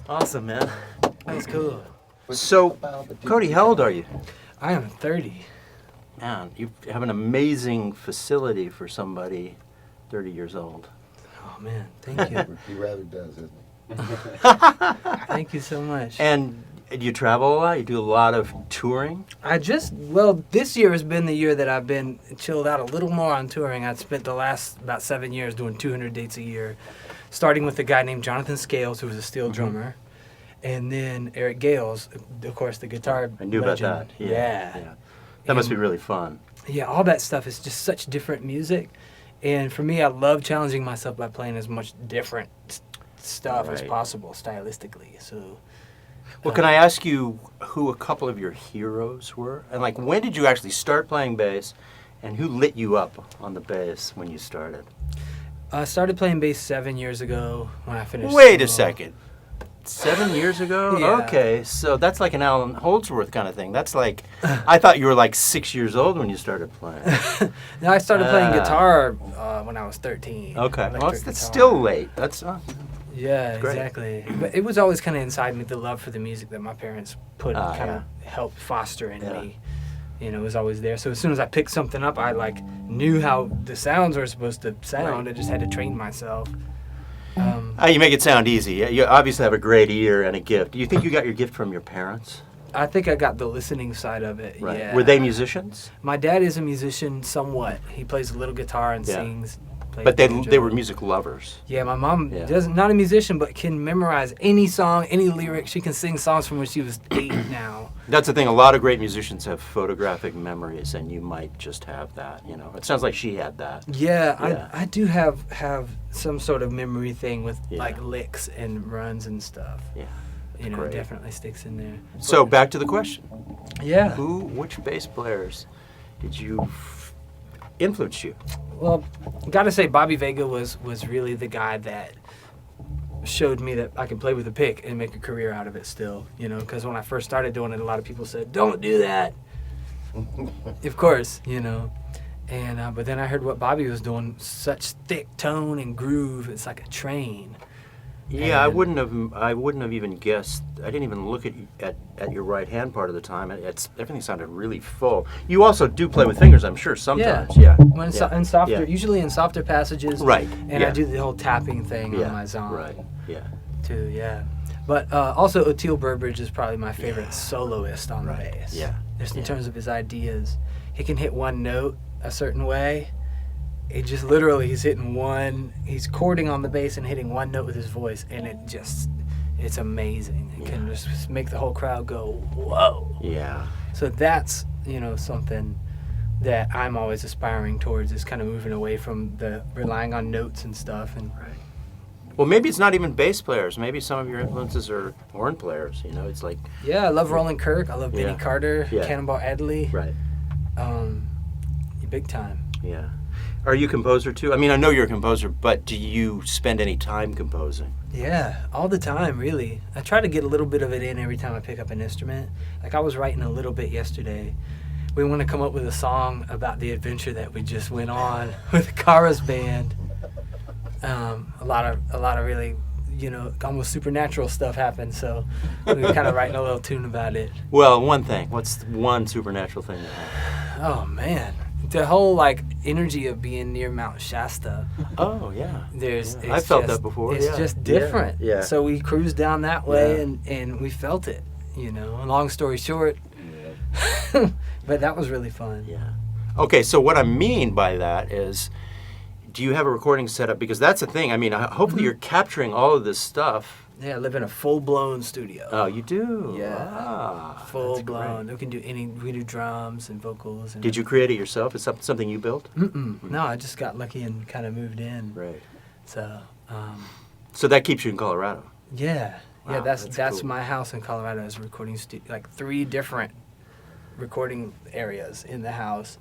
Awesome, man. That's cool. So, Cody, how old are you? I am 30. Man, you have an amazing facility for somebody 30 years old. Oh man, thank you. He rather does, isn't he? Thank you so much. And you travel a lot? You do a lot of touring? This year has been the year that I've been chilled out a little more on touring. I've spent the last about 7 years doing 200 dates a year, starting with a guy named Jonathan Scales, who was a steel drummer, and then Eric Gales, of course, the guitar I knew legend. about that. Yeah. That must be really fun. Yeah, all that stuff is just such different music. And for me, I love challenging myself by playing as much different stuff as possible stylistically. So, Well, can I ask you who a couple of your heroes were? And like, when did you actually start playing bass? And who lit you up on the bass when you started? I started playing bass 7 years ago when I finished Wait a school. second. 7 years ago? Yeah. Okay, so that's like an Alan Holdsworth kind of thing. That's like, I thought you were like 6 years old when you started playing. No, I started playing guitar when I was 13. Okay, well, Electric that's guitar. still late. That's Yeah, great. exactly. But it was always kind of inside me, the love for the music that my parents put kind yeah. of helped foster in Yeah. me. You know, it was always there. So as soon as I picked something up, I like knew how the sounds were supposed to sound. I just had to train myself. You make it sound easy. You obviously have a great ear and a gift. Do you think you got your gift from your parents? I think I got the listening side of it. Right. Yeah. Were they musicians? My dad is a musician somewhat. He plays a little guitar and Yeah. sings. plays But they banjo. were music lovers. Yeah, my mom Yeah. not a musician, but can memorize any song, any lyric. She can sing songs from when she was 8 now. That's the thing. A lot of great musicians have photographic memories, and you might just have that. You know, it sounds like she had that. Yeah, Yeah. I do have some sort of memory thing with Yeah. like licks and runs and stuff. Yeah. You know, great. it definitely sticks in there. So back to the question: Yeah. which bass players did you influence you? Well, gotta say, Bobby Vega was really the guy that showed me that I can play with a pick and make a career out of it still. You know, because when I first started doing it, a lot of people said, "Don't do that." Of course, you know. And but then I heard what Bobby was doing, such thick tone and groove. It's like a train. Yeah, I And- wouldn't have even guessed. I didn't even look at your right hand part of the time. Everything sounded really full. You also do play with fingers, I'm sure, sometimes. Yeah. When yeah. in softer, yeah. usually in softer passages. Right, And yeah. I do the whole tapping thing Yeah. on my zone. Right. Yeah. Too, yeah. But also, Oteil Burbridge is probably my favorite Yeah. soloist on Right. the bass. Yeah. Just in Yeah. terms of his ideas. He can hit one note a certain way. It just literally, he's chording on the bass and hitting one note with his voice, and it's amazing. It can just make the whole crowd go, whoa. Yeah. So that's, something that I'm always aspiring towards, is kind of moving away from the relying on notes and stuff. And Well, maybe it's not even bass players. Maybe some of your influences are horn players. You know, it's like yeah, I love Roland Kirk. I love Benny Yeah. Carter, Yeah. Cannonball Adderley. right. Big time. Yeah. Are you a composer too? I mean, I know you're a composer, but do you spend any time composing? Yeah, all the time, really. I try to get a little bit of it in every time I pick up an instrument. Like I was writing a little bit yesterday. We want to come up with a song about the adventure that we just went on with Kara's band. A lot of really, almost supernatural stuff happened. So we were kind of writing a little tune about it. Well, one thing. What's one supernatural thing that happened? Oh man, the whole energy of being near Mount Shasta. Oh, yeah. There's Yeah. I felt that before, It's yeah. just different. Yeah. So we cruised down that way Yeah. and we felt it. Long story short, but that was really fun. Yeah. Okay, so what I mean by that is, do you have a recording set up? Because that's the thing. I mean, hopefully you're capturing all of this stuff. Yeah, I live in a full-blown studio. Oh, you do? Yeah. Ah, Full-blown. that's We can do drums and vocals. And great. Did you create it yourself? Is something you built? No, I just got lucky and kind of moved in. Right. So, So that keeps you in Colorado? yeah. Yeah, Wow, that's that's cool. my house in Colorado is a recording studio, like 3 different recording areas in the house.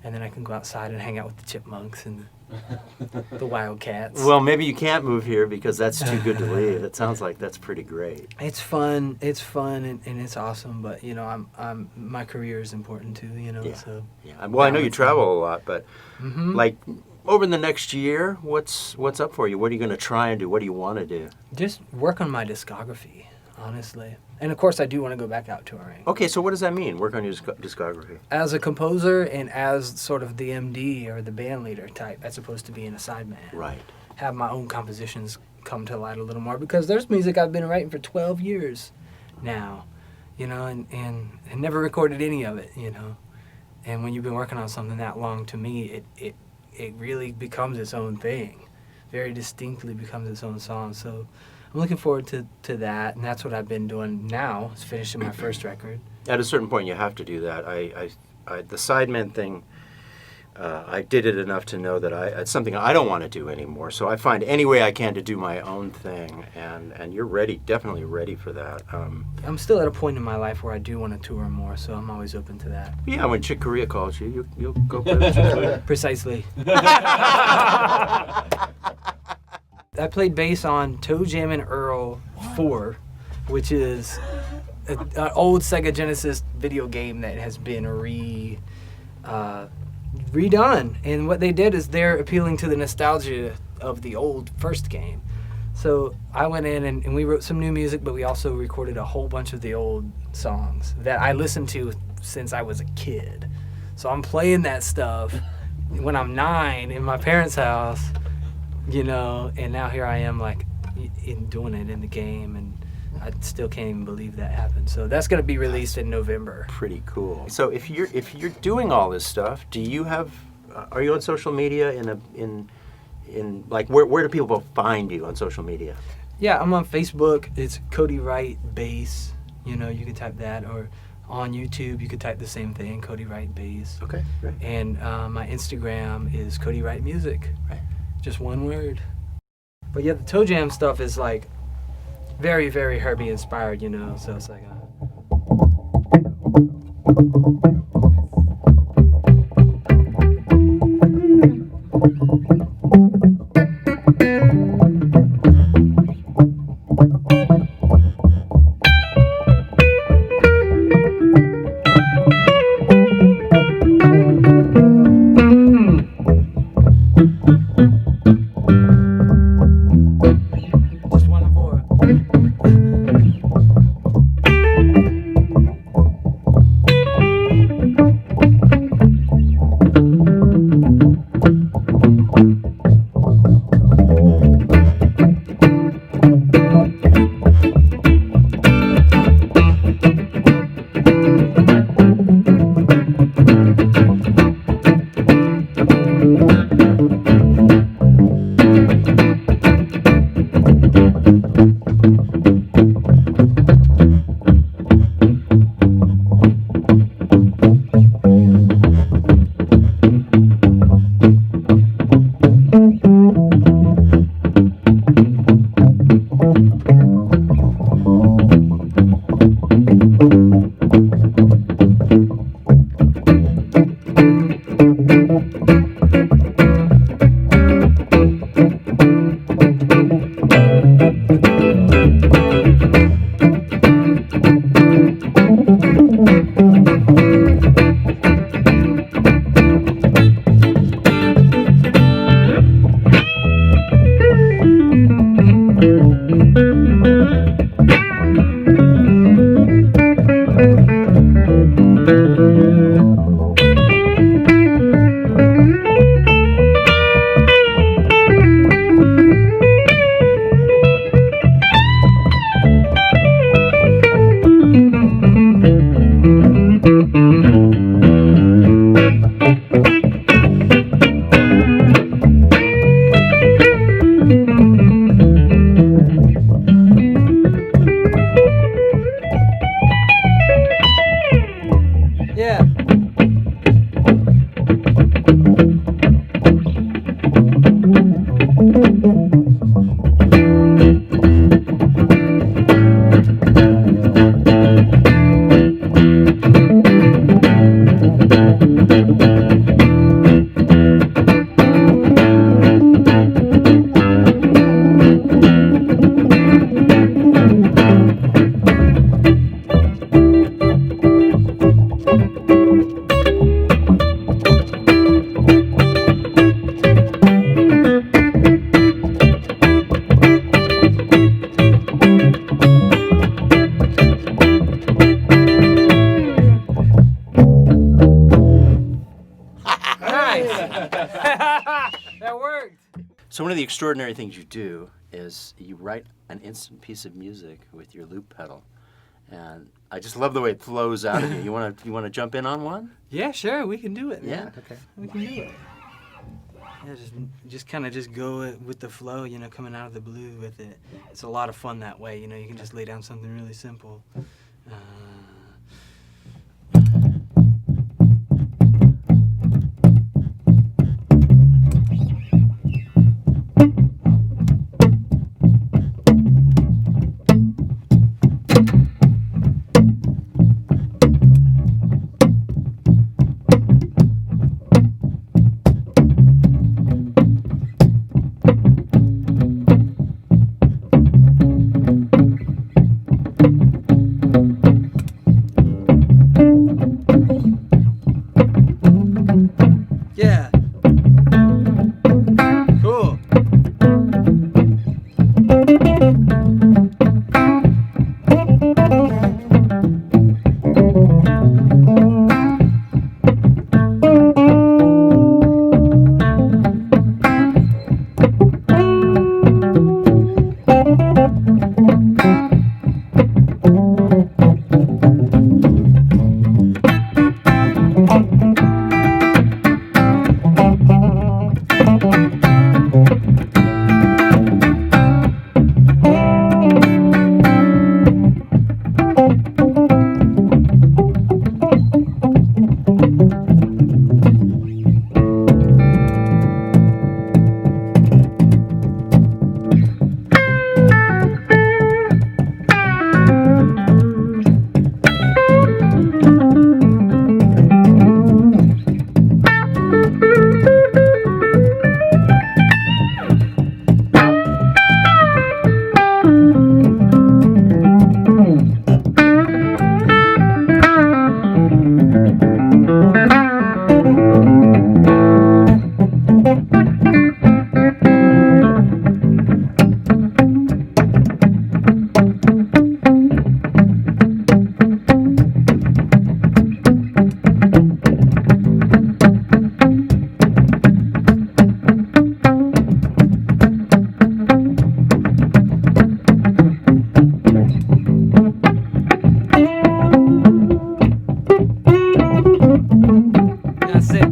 And then I can go outside and hang out with the chipmunks and the wildcats. Well, maybe you can't move here because that's too good to leave. It sounds like that's pretty great. It's fun. It's fun and it's awesome. But my career is important too. Yeah. So Yeah. Well, I know you travel a lot, but like over the next year, what's up for you? What are you going to try and do? What do you want to do? Just work on my discography, honestly. And of course, I do want to go back out touring. Okay, so what does that mean? Work on your discography. As a composer and as sort of the MD or the band leader type, as opposed to being a sideman. Right. Have my own compositions come to light a little more, because there's music I've been writing for 12 years now, you know, and never recorded any of it, you know. And when you've been working on something that long, to me, it really becomes its own thing. Very distinctly becomes its own song. So I'm looking forward to that, and that's what I've been doing now, is finishing my first record. At a certain point, you have to do that. The sideman thing, I did it enough to know that it's something I don't want to do anymore. So I find any way I can to do my own thing, and you're ready, definitely ready for that. I'm still at a point in my life where I do want to tour more, so I'm always open to that. Yeah, when Chick Corea calls you, you'll go play with Chick Corea. Precisely. I played bass on Toe Jam and Earl 4, which is an old Sega Genesis video game that has been redone. And what they did is they're appealing to the nostalgia of the old first game. So I went in and we wrote some new music, but we also recorded a whole bunch of the old songs that I listened to since I was a kid. So I'm playing that stuff when I'm 9 in my parents' house, you know, and now here I am, like, doing it in the game, and I still can't even believe that happened. So that's going to be released in November. Pretty cool. So if you're doing all this stuff, do you have? Are you on social media? In like where do people find you on social media? Yeah, I'm on Facebook. It's Cody Wright Bass. You know, you can type that, or on YouTube you could type the same thing, Cody Wright Bass. Okay, great. And my Instagram is Cody Wright Music. Right. Just one word. But yeah, the Toe Jam stuff is like very, very Herbie inspired, you know, so it's like of the extraordinary things you do is you write an instant piece of music with your loop pedal, and I just love the way it flows out of you. You want to jump in on one? Yeah, sure, we can do it, man. Yeah. Okay. We can do it. Yeah, just kind of just go with the flow, you know, coming out of the blue with it. It's a lot of fun that way, you know. You can just lay down something really simple. Yeah. Cool. That's it.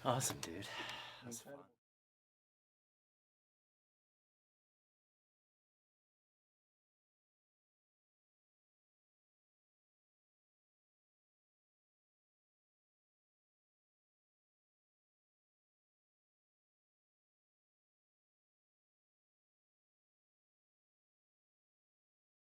Awesome, dude.